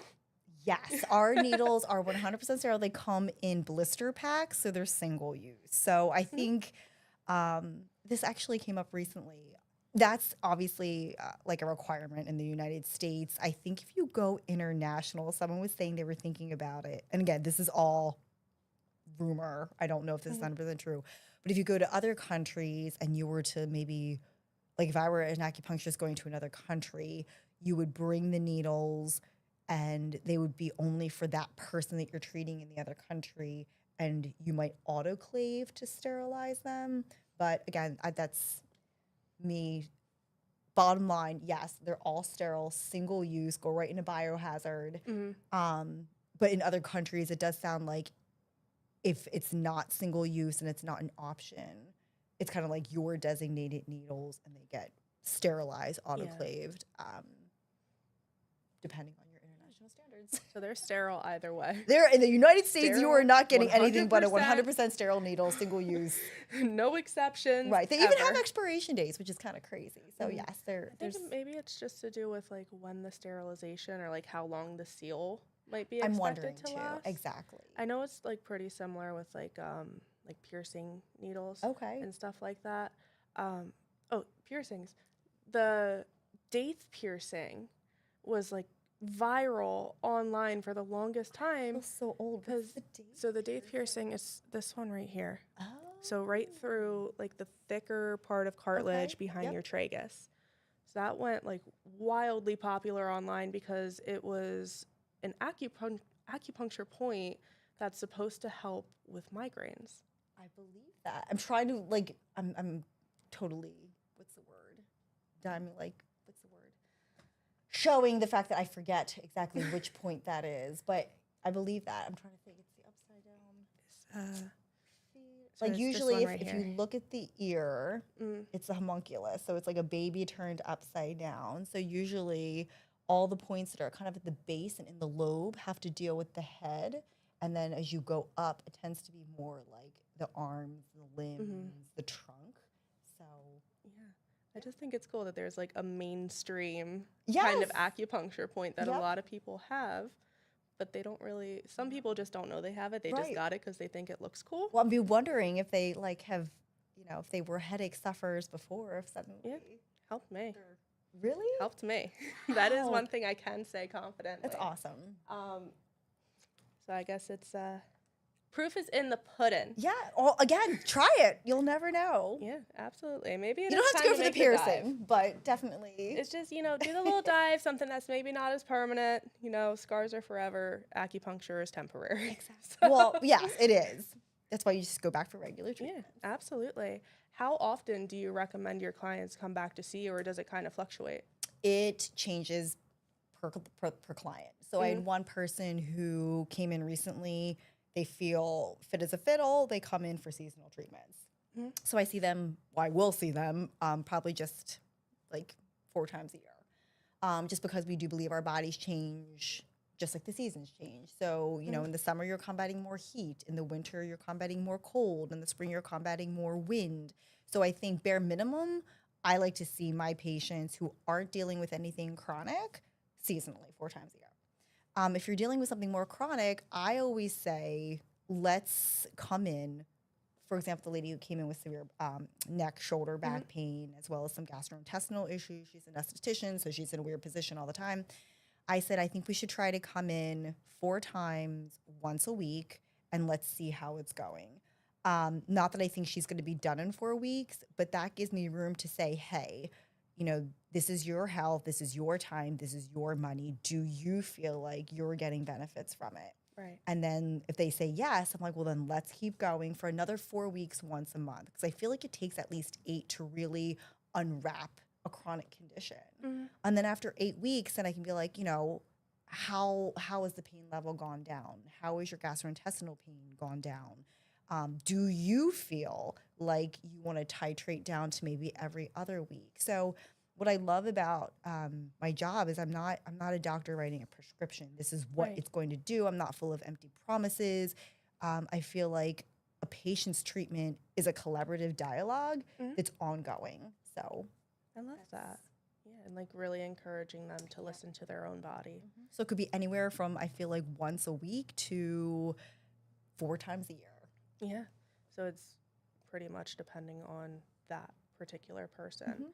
Yes, our needles are 100% sterile. They come in blister packs, so they're single use. So I think this actually came up recently. That's obviously like a requirement in the United States. I think if you go international, someone was saying they were thinking about it. And again, this is all rumor. I don't know if this is 100% true. But if you go to other countries and you were to maybe, like if I were an acupuncturist going to another country, you would bring the needles and they would be only for that person that you're treating in the other country. And you might autoclave to sterilize them. But again, that's me. Bottom line, yes, they're all sterile, single use, go right into biohazard. But in other countries, it does sound like if it's not single use and it's not an option, it's kind of like your designated needles and they get sterilized, autoclaved, depending on your international standards. So they're sterile either way. There in the United States, you are Sterile, not getting anything but a 100%. 100% sterile needle, single use. No exceptions. Right. They even have ever. expiration dates, which is kind of crazy. So yes, I there's. think maybe it's just to do with like when the sterilization or like how long the seal might be I'm expected wondering to too. last. Exactly. I know it's like pretty similar with like piercing needles Okay. and stuff like that. Oh, piercings. The Daith piercing was like viral online for the longest I time. feel so old. What's the date? So the Daith piercing is this one right here. Oh. So right through like the thicker part of cartilage behind yep. your tragus. So that went like wildly popular online because it was an acupuncture point that's supposed to help with migraines. I believe that. I'm trying to like. I'm totally. What's the word? I'm like. What's the word? Showing the fact that I forget exactly which point that is, but I believe that. I'm trying to think. It's the upside down. So Like it's this usually, one if, right if here. you look at the ear, it's a homunculus, so it's like a baby turned upside down. So usually, all the points that are kind of at the base and in the lobe have to deal with the head, and then as you go up, it tends to be more like the arms, the limbs, the trunk. So Yeah. I just think it's cool that there's like a mainstream yes, kind of acupuncture point that Yep. a lot of people have, but they don't really, some people just don't know they have it. They just Right. got it because they think it looks cool. well, I'd be wondering if they like have, if they were headache sufferers before, if suddenly Helped me. really Helped me. That is Wow. one thing I can say confidently. that's awesome. So I guess it's proof is in the pudding. Yeah. Well, again, try it. You'll never know. Yeah, absolutely. Maybe it You is don't have to time go for the make dive. piercing, but definitely. It's just, do the little dive, something that's maybe not as permanent. Scars are forever. Acupuncture is temporary. Exactly. Well, yes, it is. That's why you just go back for regular Yeah, treatment. absolutely. How often do you recommend your clients come back to see you, or does it kind of fluctuate? It changes per client. So I had one person who came in recently. They feel fit as a fiddle. They come in for seasonal treatments. So I see them, I will see them probably just like 4 times a year. Just because we do believe our bodies change just like the seasons change. So, in the summer, you're combating more heat. In the winter, you're combating more cold. In the spring, you're combating more wind. So I think bare minimum, I like to see my patients who aren't dealing with anything chronic seasonally 4 times a year. If you're dealing with something more chronic, I always say, let's come in for example, the lady who came in with severe neck, shoulder, back pain, as well as some gastrointestinal issues. She's an esthetician, so she's in a weird position all the time. I said, I think we should try to come in 4 times once a week and let's see how it's going. Not that I think she's going to be done in 4 weeks, but that gives me room to say, hey, you know, this is your health, this is your time, this is your money. Do you feel like you're getting benefits from it? Right. And then if they say yes, I'm like, well, then let's keep going for another 4 weeks once a month. Because I feel like it takes at least 8 to really unwrap a chronic condition. And then after 8 weeks, then I can be like, you know, how has the pain level gone down? How is your gastrointestinal pain gone down? Do you feel like you want to titrate down to maybe every other week? So what I love about my job is I'm not a doctor writing a prescription. This is what Right. it's going to do. I'm not full of empty promises. I feel like a patient's treatment is a collaborative dialogue that's ongoing. So I love that. Yeah, and like really encouraging them to listen to their own body. it could be anywhere from I feel like once a week to 4 times a year. Yeah. So it's pretty much depending on that particular person.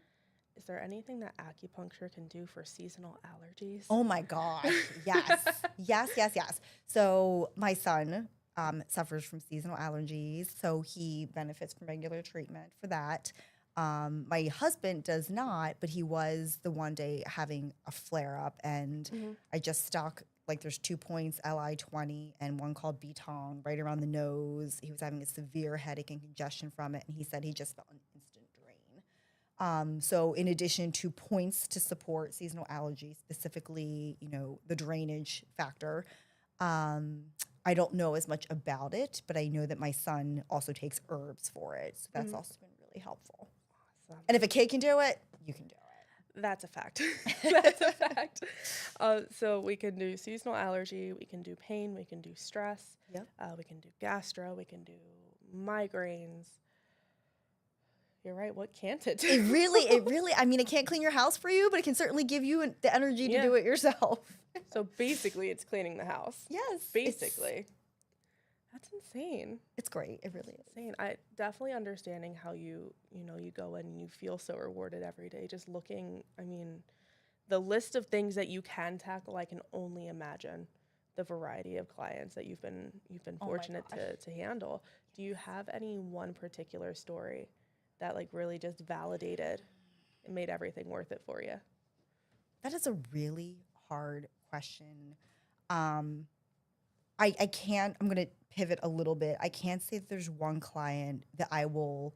Is there anything that acupuncture can do for seasonal allergies? Oh my gosh. Yes. Yes. So my son suffers from seasonal allergies, so he benefits from regular treatment for that. My husband does not, but he was the one day having a flare up, and I just stuck like there's 2 points, LI-20, and one called Betong right around the nose. He was having a severe headache and congestion from it, and he said he just felt an instant drain. So in addition to points to support seasonal allergies, specifically, you know, the drainage factor, I don't know as much about it, but I know that my son also takes herbs for it. So that's also been really helpful. Awesome. And if a kid can do it, you can do it. That's a fact. That's a fact. So we can do seasonal allergy, we can do pain, we can do stress, Yep. we can do gastro, we can do migraines. You're right. What can't it do? It really, I mean, it can't clean your house for you, but it can certainly give you the energy to Yeah. do it yourself. So basically, it's cleaning the house. Yes. Basically. That's insane. It's great. It really is. Insane. I definitely understanding how you go in and you feel so rewarded every day. Just looking, I mean, the list of things that you can tackle, I can only imagine the variety of clients that you've been Oh my fortunate gosh. to handle. Do you have any one particular story that like really just validated and made everything worth it for you? That is a really hard question. I can't, I'm going to pivot a little bit. I can't say that there's one client that I'll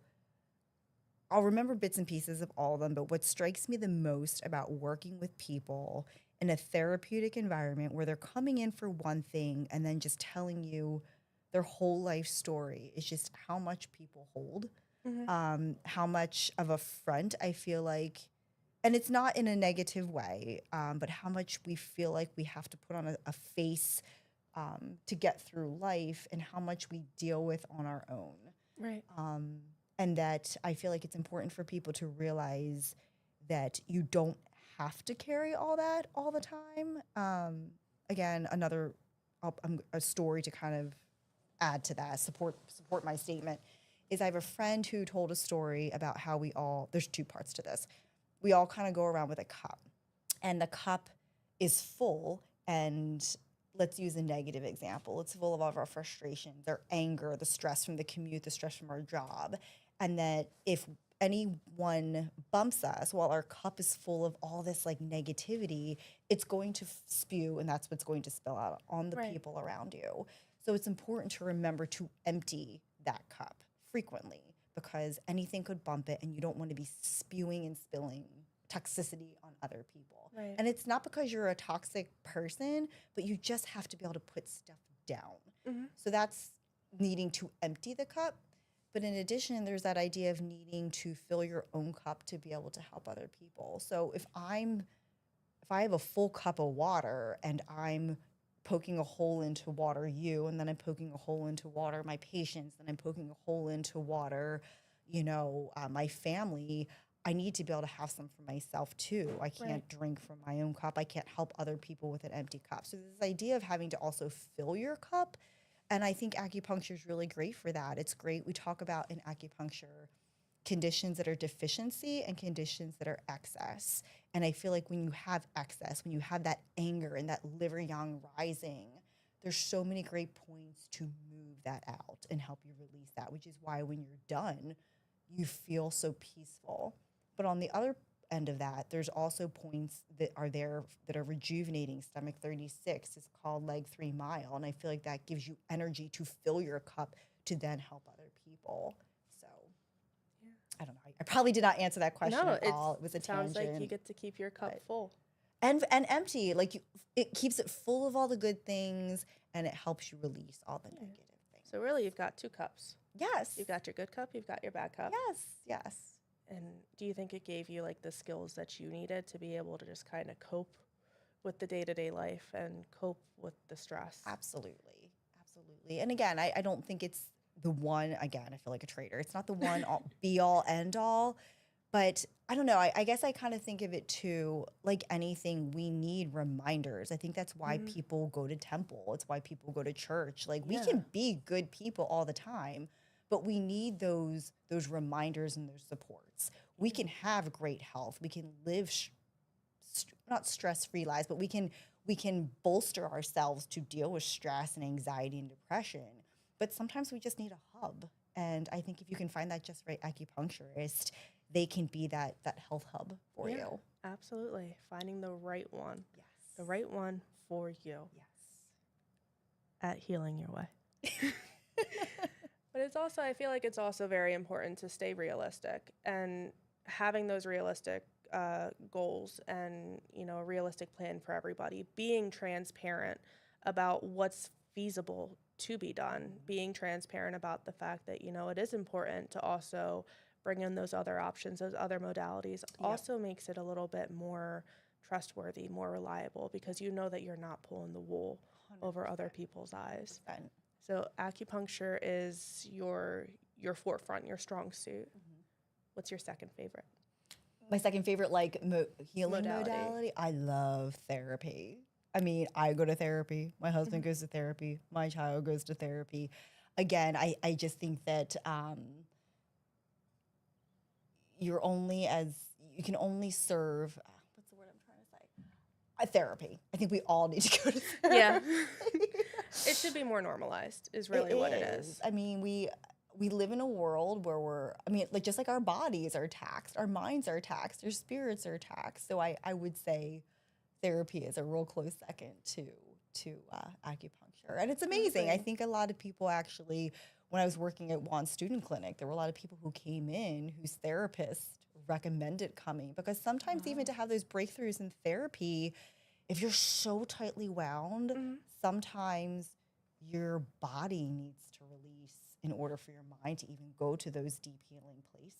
remember bits and pieces of all of them, but what strikes me the most about working with people in a therapeutic environment where they're coming in for one thing and then just telling you their whole life story is just how much people hold, how much of a front I feel like, and it's not in a negative way, but how much we feel like we have to put on a face to get through life and how much we deal with on our own. Right. And that I feel like it's important for people to realize that you don't have to carry all that all the time. Again, a story to kind of add to that, support my statement, is I have a friend who told a story about how there's 2 parts to this. We all kind of go around with a cup, and the cup is full, and let's use a negative example. It's full of all of our frustrations, our anger, the stress from the commute, the stress from our job. And that if anyone bumps us while our cup is full of all this like negativity, it's going to spew, and that's what's going to spill out on the Right. people around you. So it's important to remember to empty that cup frequently, because anything could bump it and you don't want to be spewing and spilling toxicity on other people. Right. And it's not because you're a toxic person, but you just have to be able to put stuff down. So that's needing to empty the cup. But in addition, there's that idea of needing to fill your own cup to be able to help other people. So if I have a full cup of water and I'm poking a hole into water you, and then I'm poking a hole into water my patients, and I'm poking a hole into water, my family, I need to be able to have some for myself too. I can't Right. drink from my own cup. I can't help other people with an empty cup. So this idea of having to also fill your cup And I think acupuncture is really great for that. It's great. We talk about in acupuncture conditions that are deficiency and conditions that are excess. And I feel like when you have excess, when you have that anger and that liver yang rising, there's so many great points to move that out and help you release that, which is why when you're done, you feel so peaceful. But on the other end of that, there's also points that are there that are rejuvenating. Stomach 36 is called leg 3 mile. And I feel like that gives you energy to fill your cup to then help other people. So Yeah. I don't know. I probably did not answer that question No, at all. It was a sounds tangent. like you get to keep your cup but- full. and empty. Like it keeps it full of all the good things and it helps you release all the negative things. So really, you've got 2 cups. Yes. You've got your good cup, you've got your bad cup. Yes. And do you think it gave you like the skills that you needed to be able to just kind of cope with the day-to-day life and cope with the stress? Absolutely. And again, I don't think it's the one, again, I feel like a traitor. It's not the one be all end all, but I don't know. I guess I kind of think of it too, like anything, we need reminders. I think that's why people go to temple. It's why people go to church. Like we can be good people all the time, but we need those reminders and those supports. We can have great health. We can live not stress-free lives, but we can bolster ourselves to deal with stress and anxiety and depression. But sometimes we just need a hub. And I think if you can find that just right acupuncturist, they can be that health hub for you. Absolutely. Finding the right one. Yes. The right one for you. Yes. At Healing Your Way. But it's also, I feel like it's also very important to stay realistic and having those realistic goals and, a realistic plan for everybody, being transparent about what's feasible to be done, being transparent about the fact that, it is important to also bring in those other options, those other modalities, also makes it a little bit more trustworthy, more reliable, because you know that you're not pulling the wool 100%. Over other people's eyes. 100%. So acupuncture is your forefront, your strong suit. What's your second favorite? My second favorite, healing modality. I love therapy. I mean, I go to therapy. My husband goes to therapy. My child goes to therapy. Again, I just think that you can only serve. What's the word I'm trying to say? A therapy. I think we all need to go to therapy. Yeah. It should be more normalized is really what it is. I mean, we live in a world where just like our bodies are taxed, our minds are taxed, our spirits are taxed. So I would say therapy is a real close second to acupuncture. And it's amazing. I think a lot of people actually, when I was working at Juan Student Clinic, there were a lot of people who came in whose therapist recommended coming, because sometimes even to have those breakthroughs in therapy, if you're so tightly wound, sometimes your body needs to release in order for your mind to even go to those deep healing places.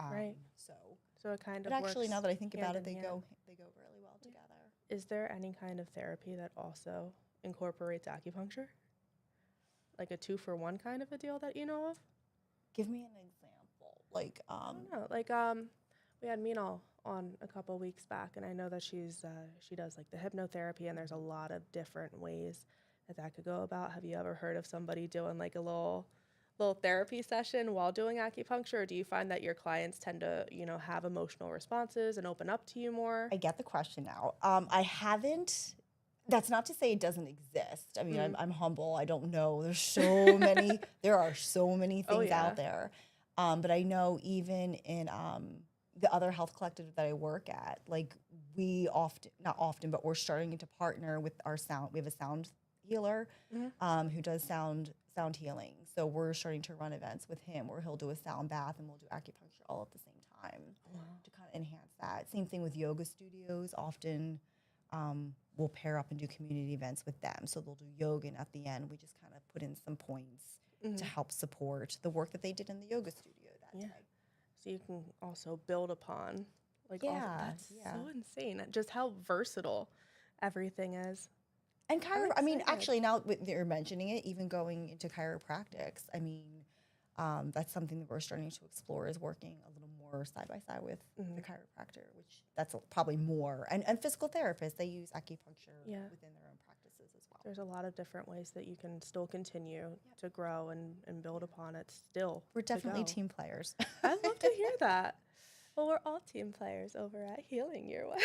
Right. So it kind of but actually, works now that I think about it, they hand. go really well together. Is there any kind of therapy that also incorporates acupuncture? Like a 2-for-1 kind of a deal that you know of? Give me an example. I don't know. We had Minal on a couple weeks back, and I know that she does like the hypnotherapy, and there's a lot of different ways that could go about. Have you ever heard of somebody doing like a little therapy session while doing acupuncture? Or do you find that your clients tend to, have emotional responses and open up to you more? I get the question now. I haven't. That's not to say it doesn't exist. I mean, I'm humble. I don't know. There are so many things out there. But I know even in the other health collective that I work at, not often, but we're starting to partner with our sound. We have a sound healer who does sound healing. So we're starting to run events with him where he'll do a sound bath and we'll do acupuncture all at the same time to kind of enhance that. Same thing with yoga studios. Often we'll pair up and do community events with them. So they'll do yoga, and at the end we just kind of put in some points to help support the work that they did in the yoga studio that day. So you can also build upon that's yeah. so insane. Just how versatile everything is. And actually, now that you're mentioning it, even going into chiropractics, that's something that we're starting to explore, is working a little more side by side with the chiropractor, which that's probably more. And physical therapists, they use acupuncture within their own practices as well. there's a lot of different ways that you can still continue to grow and build upon it still. We're to definitely go. team players. I'd love to hear that. Well, we're all team players over at Healing Your Way.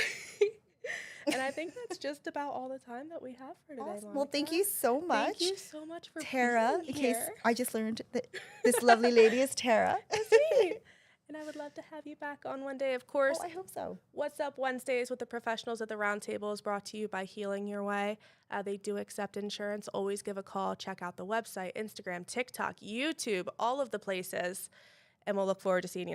And I think that's just about all the time that we have for today, Awesome. Well, thank Monica. you so much. Thank you so much for Tara, being in case here. I just learned that this lovely lady is Tara. Sweet. And I would love to have you back on one day. Of course, Oh, I hope so. What's Up Wednesdays with the professionals at the Roundtable is brought to you by Healing Your Way. They do accept insurance. Always give a call. Check out the website, Instagram, TikTok, YouTube, all of the places. And we'll look forward to seeing you